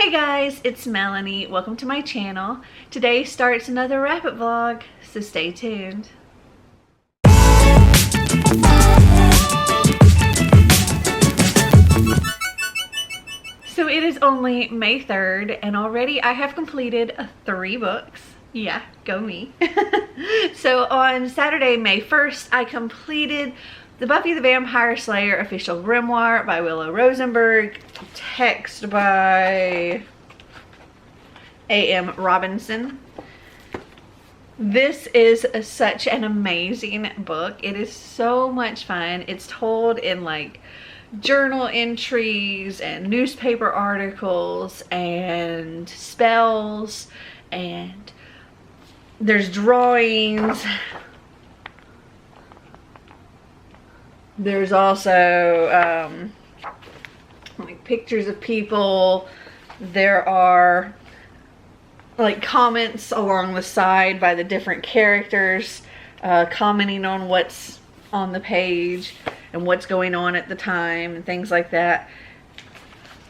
Hey guys, it's Melanie. Welcome to my channel. Today starts another Rapid vlog, so stay tuned. So it is only May 3rd and already I have completed 3 books. Yeah, go me. So on Saturday, May 1st, I completed the Buffy the Vampire Slayer official grimoire by Willow Rosenberg, text by A.M. Robinson. This is such an amazing book. It is so much fun. It's told in like journal entries and newspaper articles and spells, and there's drawings. There's also like pictures of people. There are like comments along the side by the different characters, commenting on what's on the page and what's going on at the time and things like that.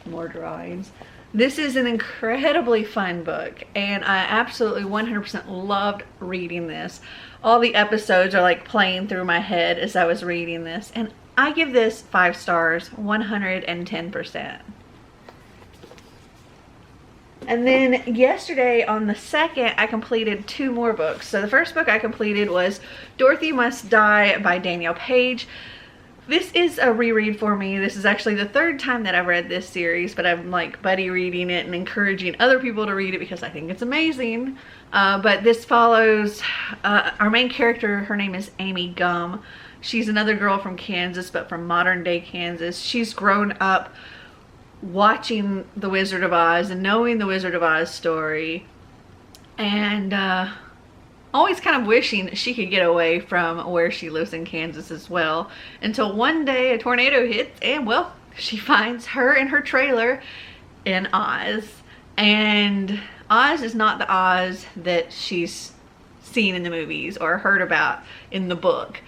More drawings. This is an incredibly fun book and I absolutely 100% loved reading this. All the episodes are like playing through my head as I was reading this, and I give this 5 stars, 110%. And then yesterday on the 2nd, I completed 2 more books. So the first book I completed was Dorothy Must Die by Danielle Page. This is a reread for me. This is actually the 3rd time that I've read this series, but I'm like buddy reading it and encouraging other people to read it because I think it's amazing. But this follows our main character. Her name is Amy Gum. She's another girl from Kansas, but from modern day Kansas. She's grown up watching The Wizard of Oz and knowing the Wizard of Oz story, and always kind of wishing she could get away from where she lives in Kansas as well, until one day a tornado hits and, well, she finds her in her trailer in Oz. And Oz is not the Oz that she's seen in the movies or heard about in the book.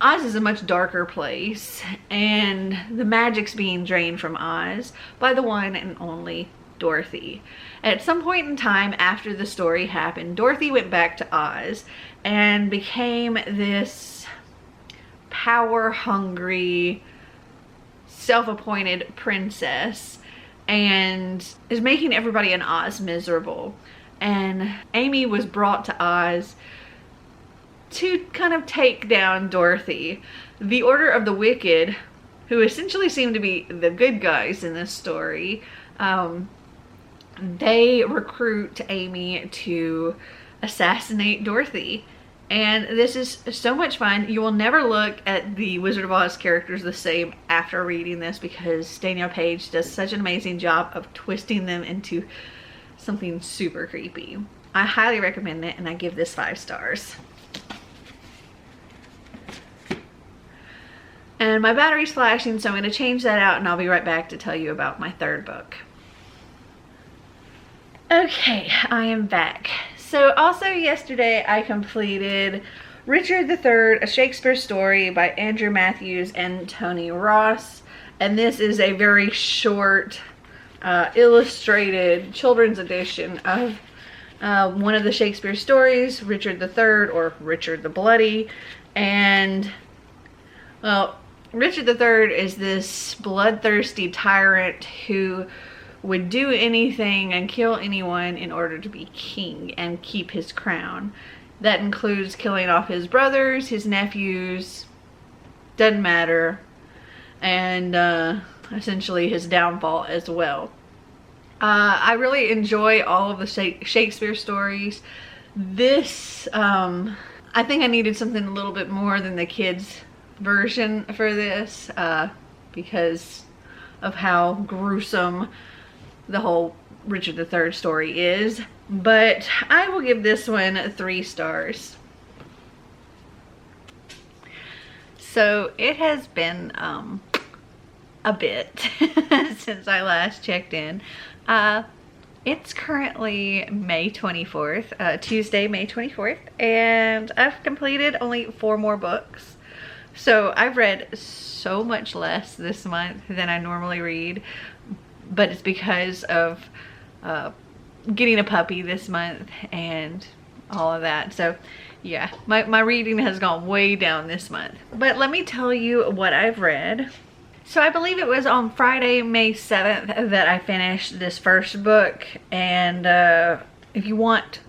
Oz is a much darker place, and the magic's being drained from Oz by the one and only Dorothy. At some point in time after the story happened, Dorothy went back to Oz and became this power-hungry, self-appointed princess and is making everybody in Oz miserable. And Amy was brought to Oz to kind of take down Dorothy. The Order of the Wicked, who essentially seem to be the good guys in this story, they recruit Amy to assassinate Dorothy. And this is so much fun. You will never look at the Wizard of Oz characters the same after reading this, because Danielle Page does such an amazing job of twisting them into something super creepy. I highly recommend it, and I give this 5 stars. And my battery's flashing, so I'm going to change that out and I'll be right back to tell you about my 3rd book. Okay, I am back. So also yesterday I completed Richard III, A Shakespeare Story by Andrew Matthews and Tony Ross. And this is a very short, illustrated children's edition of one of the Shakespeare stories, Richard III, or Richard the Bloody. And, well, Richard III is this bloodthirsty tyrant who would do anything and kill anyone in order to be king and keep his crown. That includes killing off his brothers, his nephews, doesn't matter, and essentially his downfall as well. I really enjoy all of the Shakespeare stories. This, I think I needed something a little bit more than the kids' version for this, because of how gruesome the whole Richard III story is. But I will give this one 3 stars. So it has been a bit since I last checked in. It's currently May 24th, Tuesday, May 24th, and I've completed only 4 more books. So I've read so much less this month than I normally read, but it's because of getting a puppy this month and all of that. So yeah, my reading has gone way down this month. But let me tell you what I've read. So I believe it was on Friday, May 7th that I finished this first book. And if you want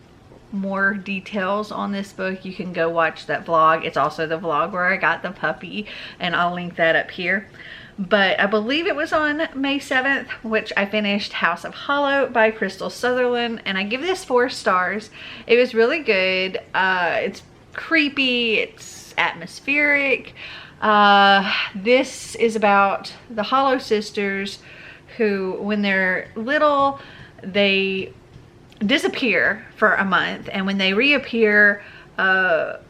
more details on this book, you can go watch that vlog. It's also the vlog where I got the puppy, and I'll link that up here. But I believe it was on May 7th, which I finished House of Holo by Crystal Sutherland, and I give this 4 stars. It was really good. It's creepy, it's atmospheric. This is about the Holo sisters who, when they're little, they disappear for a month, and when they reappear, they're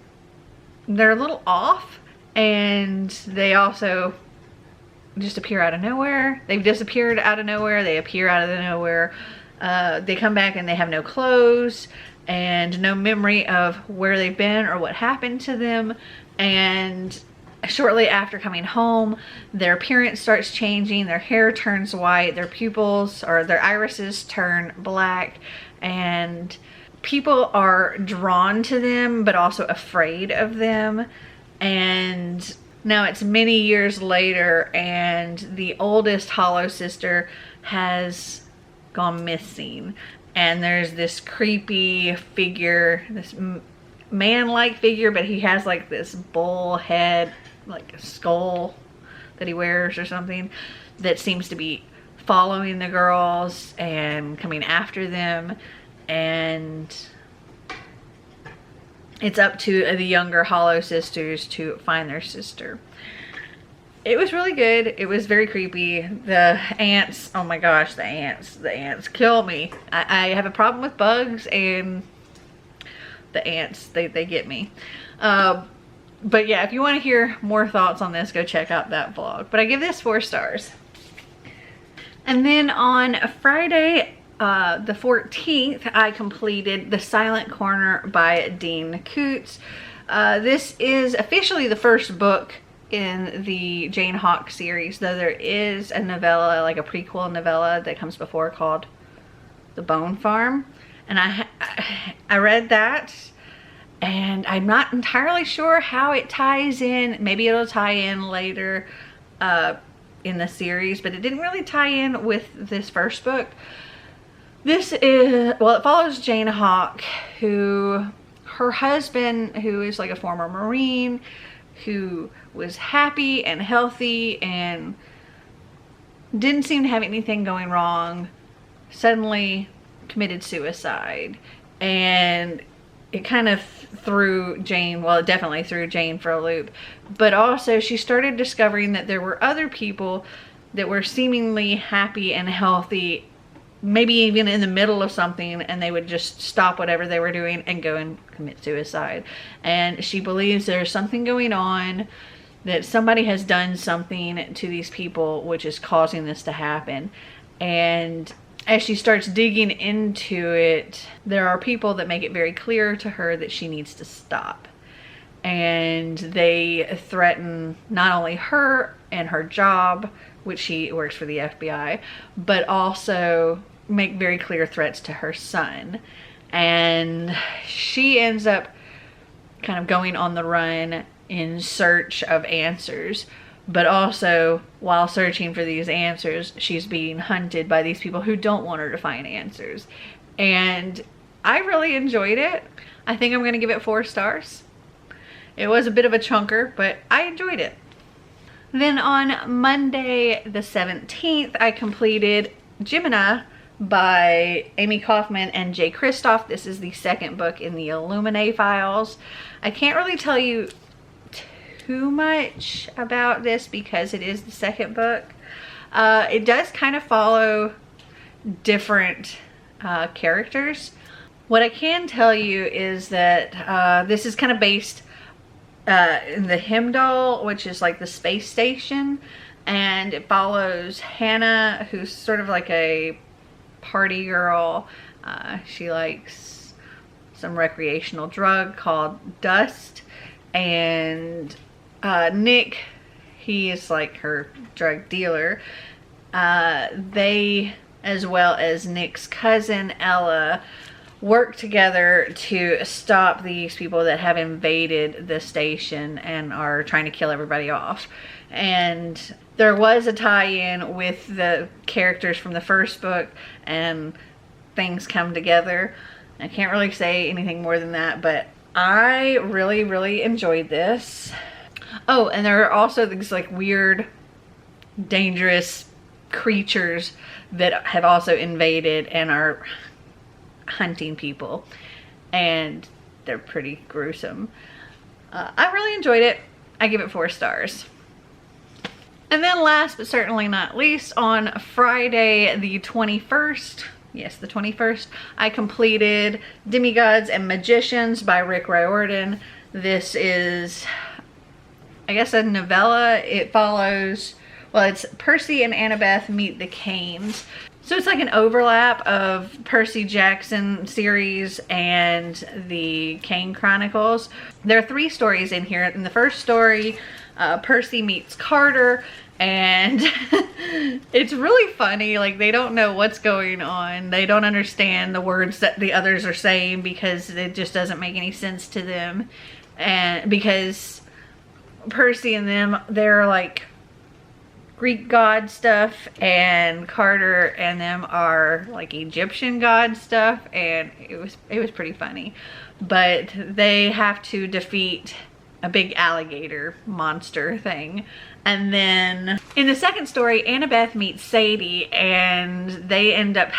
a little off, and they also just appear out of nowhere. They've disappeared out of nowhere. They appear out of nowhere. They come back and they have no clothes and no memory of where they've been or what happened to them. And shortly after coming home, their appearance starts changing. Their hair turns white. Their pupils or their irises turn black. And people are drawn to them but also afraid of them. And now it's many years later, and the oldest Holo sister has gone missing. And there's this creepy figure, this man-like figure, but he has like this bull head, like a skull that he wears or something, that seems to be following the girls and coming after them. And it's up to the younger Holo sisters to find their sister. It was really good. It was very creepy. The ants, oh my gosh, the ants kill me. I have a problem with bugs, and the ants, they get me. But yeah, if you want to hear more thoughts on this, go check out that vlog. But I give this 4 stars. And then on Friday, the 14th, I completed The Silent Corner by Dean Koontz. This is officially the first book in the Jane Hawk series, though there is a novella, like a prequel novella that comes before, called The Bone Farm. And I read that, and I'm not entirely sure how it ties in. Maybe it'll tie in later in the series, but it didn't really tie in with this first book. This is, well, it follows Jane Hawk, who, her husband, who is like a former Marine, who was happy and healthy and didn't seem to have anything going wrong, suddenly committed suicide. And it kind of threw Jane, well, it definitely threw Jane for a loop. But also she started discovering that there were other people that were seemingly happy and healthy, maybe even in the middle of something, and they would just stop whatever they were doing and go and commit suicide. And she believes there's something going on, that somebody has done something to these people which is causing this to happen. And as she starts digging into it, there are people that make it very clear to her that she needs to stop. And they threaten not only her and her job, which she works for the FBI, but also make very clear threats to her son. And she ends up kind of going on the run in search of answers. But also, while searching for these answers, she's being hunted by these people who don't want her to find answers. And I really enjoyed it. I think I'm going to give it 4 stars. It was a bit of a chunker, but I enjoyed it. Then on Monday the 17th, I completed Gemina by Amy Kaufman and Jay Kristoff. This is the second book in the Illuminae files. I can't really tell you too much about this because it is the second book. It does kind of follow different characters. What I can tell you is that this is kind of based in the Heimdall, which is like the space station, and it follows Hannah, who's sort of like a party girl. She likes some recreational drug called dust, and Nick, he is like her drug dealer. They as well as Nick's cousin Ella, work together to stop these people that have invaded the station and are trying to kill everybody off. And there was a tie-in with the characters from the first book, and things come together. I can't really say anything more than that, but I really enjoyed this. Oh, and there are also these like weird, dangerous creatures that have also invaded and are hunting people, and they're pretty gruesome. I really enjoyed it. I give it 4 stars. And then last but certainly not least, on Friday the 21st, yes, the 21st, I completed Demigods and Magicians by Rick Riordan. This is, I guess, a novella. It follows, well, it's Percy and Annabeth meet the Canes. So it's like an overlap of Percy Jackson series and the Kane Chronicles. There are 3 stories in here. In the first story, Percy meets Carter, and it's really funny. Like, they don't know what's going on. They don't understand the words that the others are saying because it just doesn't make any sense to them. And because Percy and them, they're like Greek god stuff, and Carter and them are like Egyptian god stuff, and it was pretty funny. But they have to defeat a big alligator monster thing. And then in the second story, Annabeth meets Sadie, and they end up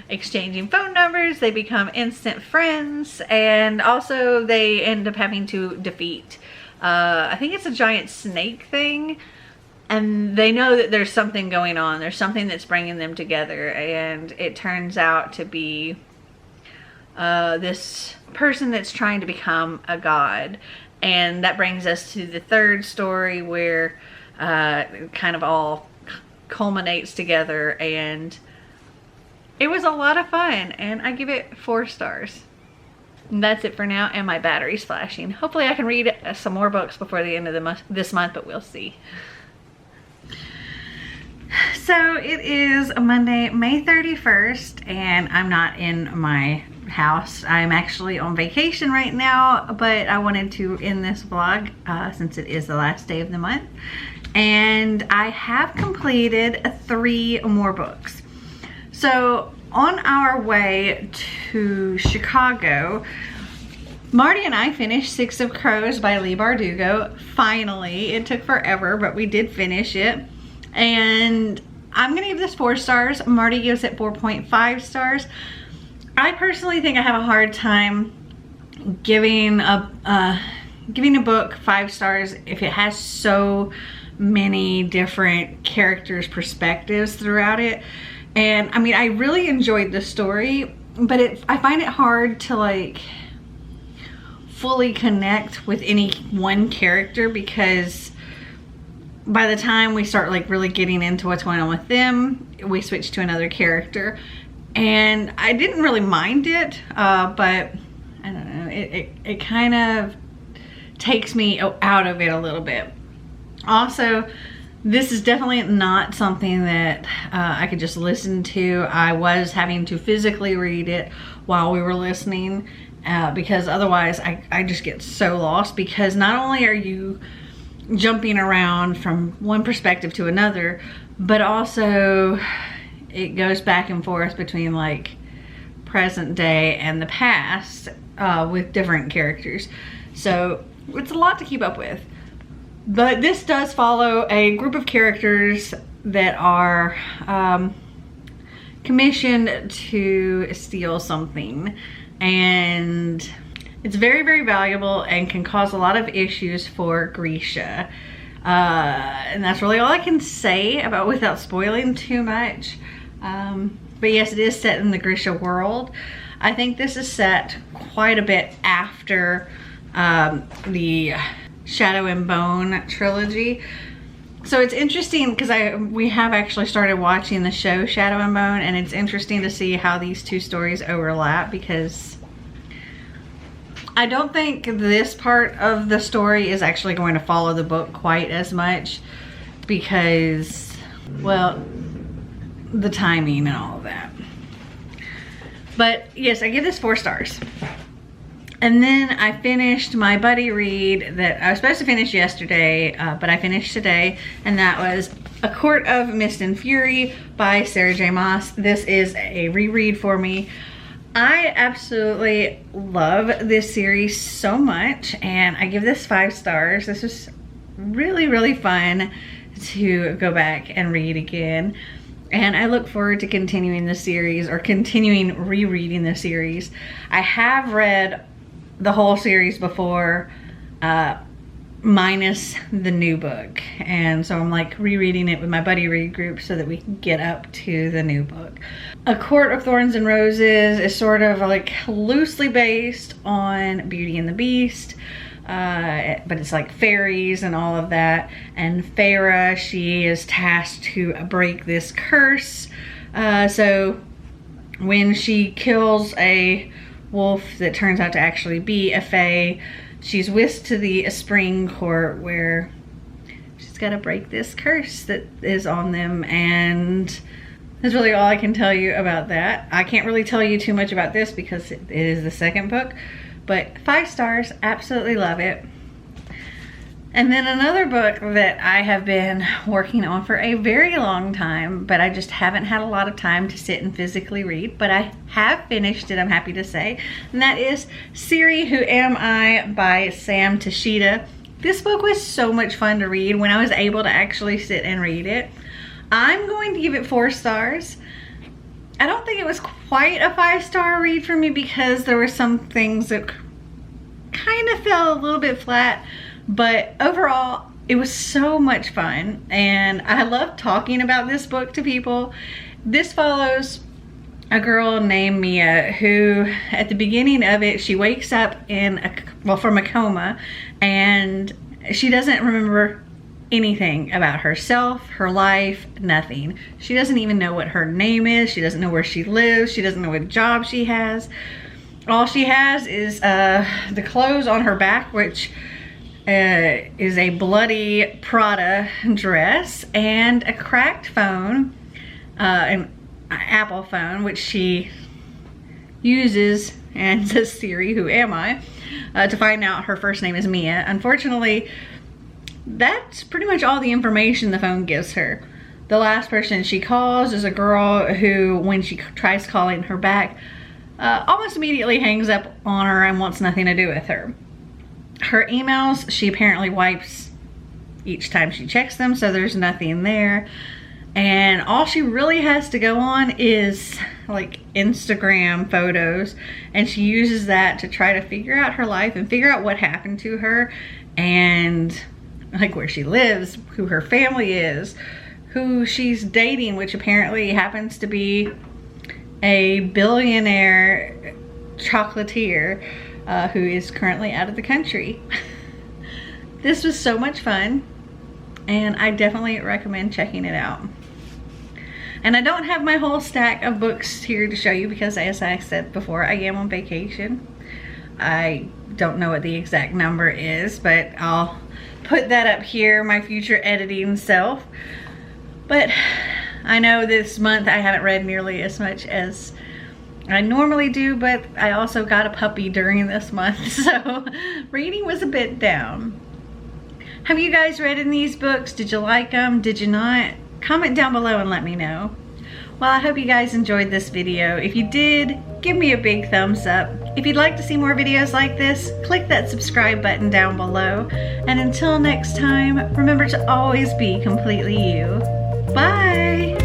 exchanging phone numbers. They become instant friends, and also they end up having to defeat I think it's a giant snake thing. And they know that there's something going on. There's something that's bringing them together. And it turns out to be this person that's trying to become a god. And that brings us to the third story, where it kind of all culminates together. And it was a lot of fun. And I give it 4 stars. And that's it for now. And my battery's flashing. Hopefully I can read some more books before the end of this month, but we'll see. So it is Monday, May 31st, and I'm not in my house. I'm actually on vacation right now, but I wanted to end this vlog since it is the last day of the month. And I have completed 3 more books. So on our way to Chicago, Marty and I finished 6 of Crows by Leigh Bardugo. Finally, it took forever, but we did finish it. And I'm gonna give this 4 stars. Marty gives it 4.5 stars. I personally think I have a hard time giving a book 5 stars if it has so many different characters' perspectives throughout it. And I mean, I really enjoyed the story, but I find it hard to like fully connect with any one character, because by the time we start like really getting into what's going on with them, we switch to another character. And I didn't really mind it, but I don't know, it kind of takes me out of it a little bit. Also, this is definitely not something that I could just listen to. I was having to physically read it while we were listening, because otherwise I just get so lost, because not only are you jumping around from one perspective to another, but also it goes back and forth between like present day and the past with different characters. So it's a lot to keep up with. But this does follow a group of characters that are commissioned to steal something, and it's very valuable and can cause a lot of issues for Grisha. And that's really all I can say about without spoiling too much. But yes, it is set in the Grisha world. I think this is set quite a bit after the Shadow and Bone trilogy. So it's interesting because we have actually started watching the show Shadow and Bone, and it's interesting to see how these 2 stories overlap, because I don't think this part of the story is actually going to follow the book quite as much, because, well, the timing and all of that. But yes, I give this 4 stars. And then I finished my buddy read that I was supposed to finish yesterday, but I finished today, and that was A Court of Mist and Fury by Sarah J. Maas. This is a reread for me. I absolutely love this series so much, and I give this 5 stars. This was really, really fun to go back and read again. And I look forward to continuing the series, or continuing rereading the series. I have read the whole series before, minus the new book. And so I'm like rereading it with my buddy read group so that we can get up to the new book. A Court of Thorns and Roses is sort of like loosely based on Beauty and the Beast. But it's like fairies and all of that. And Feyre, she is tasked to break this curse. So when she kills a wolf that turns out to actually be a fae, she's whisked to the spring court where she's got to break this curse that is on them. And that's really all I can tell you about that. I can't really tell you too much about this because it is the second book. But 5 stars, absolutely love it. And then another book that I have been working on for a very long time, but I just haven't had a lot of time to sit and physically read, but I have finished it, I'm happy to say. And that is Siri Who Am I by Sam Tashida. This book was so much fun to read when I was able to actually sit and read it. I'm going to give it 4 stars. I don't think it was quite a 5-star read for me because there were some things that kind of fell a little bit flat, but overall it was so much fun and I love talking about this book to people. This follows a girl named Mia who at the beginning of it, she wakes up from a coma, and she doesn't remember anything about herself, her life, nothing. She doesn't even know what her name is. She doesn't know where she lives. She doesn't know what job she has. All she has is the clothes on her back, which is a bloody Prada dress, and a cracked phone, an Apple phone, which she uses and says, Siri, who am I? To find out her first name is Mia. Unfortunately, that's pretty much all the information the phone gives her. The last person she calls is a girl who, when she tries calling her back, almost immediately hangs up on her and wants nothing to do with her. Her emails, she apparently wipes each time she checks them, so there's nothing there. And all she really has to go on is like Instagram photos, and she uses that to try to figure out her life and figure out what happened to her, and like where she lives, who her family is, who she's dating, which apparently happens to be a billionaire chocolatier who is currently out of the country. This was so much fun, and I definitely recommend checking it out. And I don't have my whole stack of books here to show you because, as I said before, I am on vacation. I don't know what the exact number is, but I'll put that up here, my future editing self. But I know this month I haven't read nearly as much as I normally do, but I also got a puppy during this month, so reading was a bit down. Have you guys read in these books? Did you like them? Did you not? Comment down below and let me know. Well, I hope you guys enjoyed this video. If you did, give me a big thumbs up. If you'd like to see more videos like this, click that subscribe button down below. And until next time, remember to always be completely you. Bye!